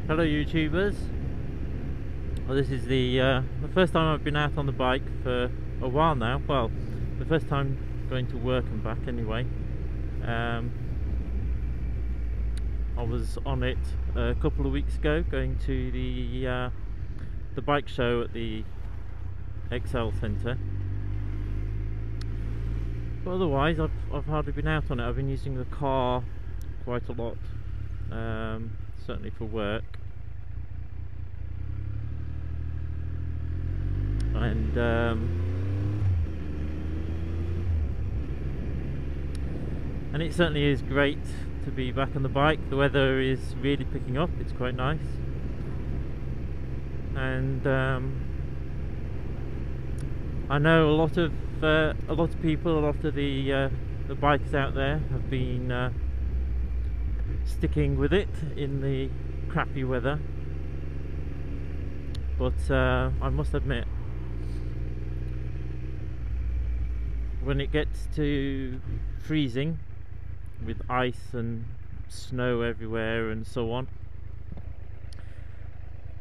Hello YouTubers. Well, this is the first time I've been out on the bike for a while now. Well, the first time going to work and back anyway. I was on it a couple of weeks ago, going to the bike show at the Excel Centre. But otherwise, I've hardly been out on it. I've been using the car quite a lot, certainly for work. And it certainly is great to be back on the bike. The weather is really picking up. It's quite nice, and I know a lot of people, a lot of the bikers out there have been sticking with it in the crappy weather. But I must admit, when it gets to freezing with ice and snow everywhere and so on,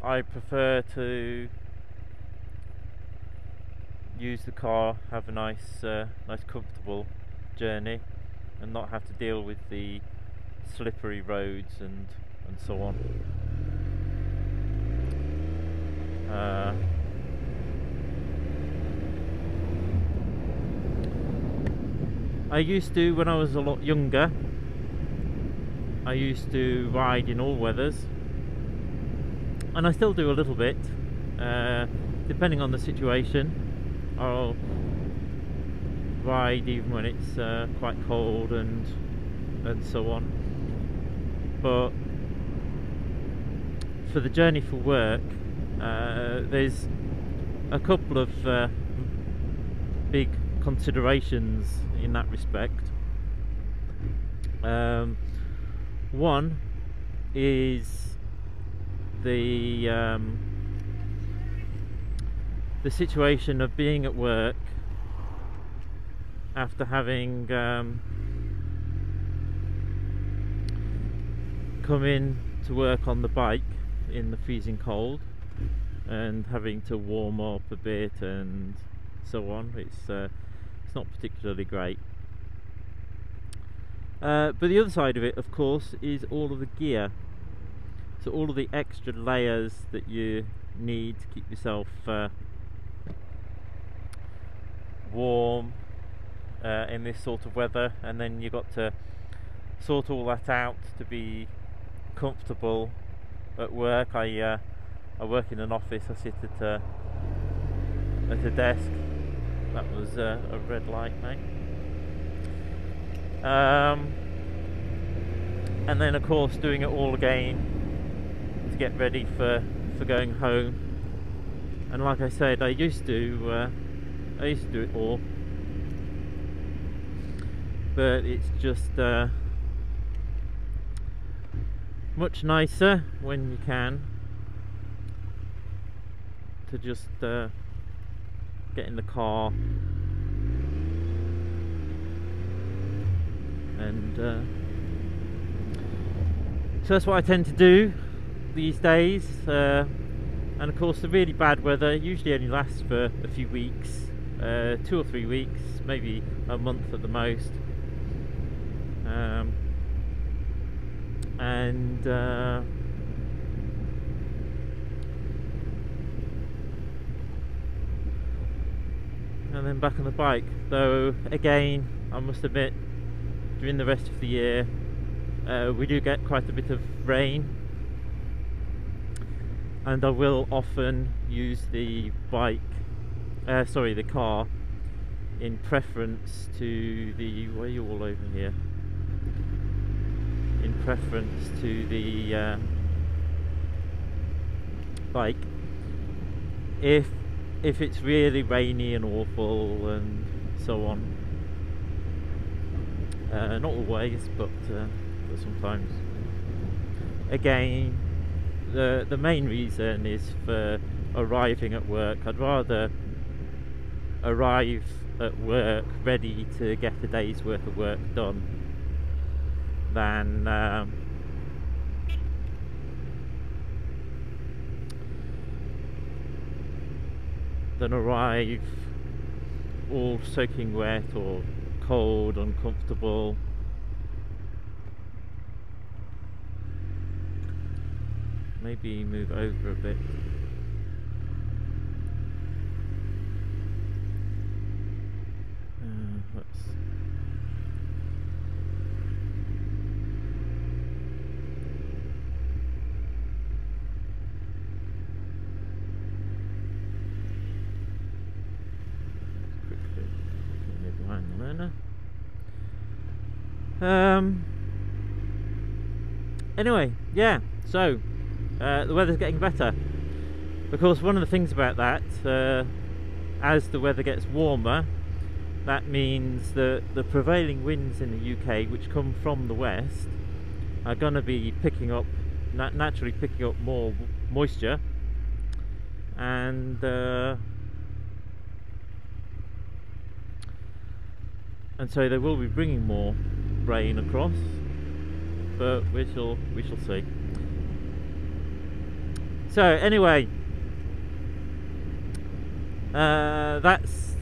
I prefer to use the car, have a nice comfortable journey, and not have to deal with the slippery roads and so on. I used to, when I was a lot younger, I used to ride in all weathers, and I still do a little bit, depending on the situation. I'll ride even when it's quite cold and so on. But for the journey for work, there's a couple of big considerations in that respect. One is the situation of being at work after having come in to work on the bike in the freezing cold and having to warm up a bit and so on. It's not particularly great. But the other side of it, of course, is all of the gear. So all of the extra layers that you need to keep yourself warm in this sort of weather, and then you've got to sort all that out to be comfortable at work. I work in an office. I sit at a desk. That was a red light, mate. And then of course doing it all again to get ready for going home. And like I said, I used to do it all, but it's just much nicer when you can to just get in the car and so that's what I tend to do these days. And of course the really bad weather usually only lasts for a few weeks, 2 or 3 weeks, maybe a month at the most. And then back on the bike. Though again, I must admit, during the rest of the year we do get quite a bit of rain, and I will often use the the car in preference to the, why are you all over here? In preference to the bike if it's really rainy and awful and so on. Not always, but sometimes. Again, the main reason is for arriving at work. I'd rather arrive at work ready to get a day's worth of work done than than arrive all soaking wet or cold, uncomfortable. Maybe move over a bit. Let's quickly move behind the learner. Anyway, yeah, so the weather's getting better. Of course, one of the things about that, as the weather gets warmer, that means that the prevailing winds in the UK, which come from the west, are going to be picking up, naturally picking up more moisture, and so they will be bringing more rain across, but we shall see. So anyway, that's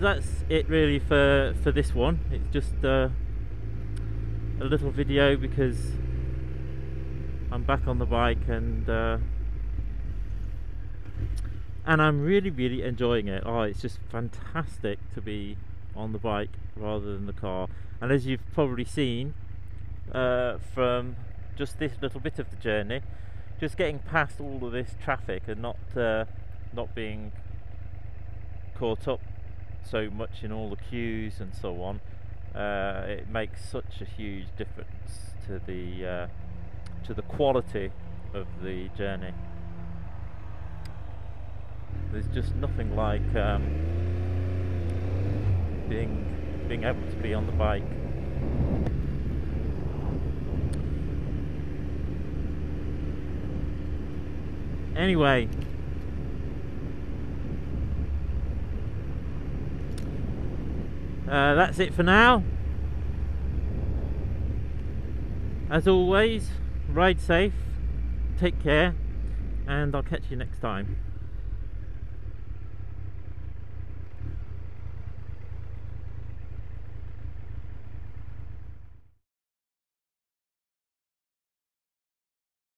it really for this one. It's just a little video because I'm back on the bike, and I'm really enjoying it. Oh, it's just fantastic to be on the bike rather than the car. And as you've probably seen from just this little bit of the journey, just getting past all of this traffic and not being caught up so much in all the queues and so on, it makes such a huge difference to the quality of the journey. There's just nothing like being able to be on the bike. Anyway, that's it for now. As always, ride safe, take care, and I'll catch you next time.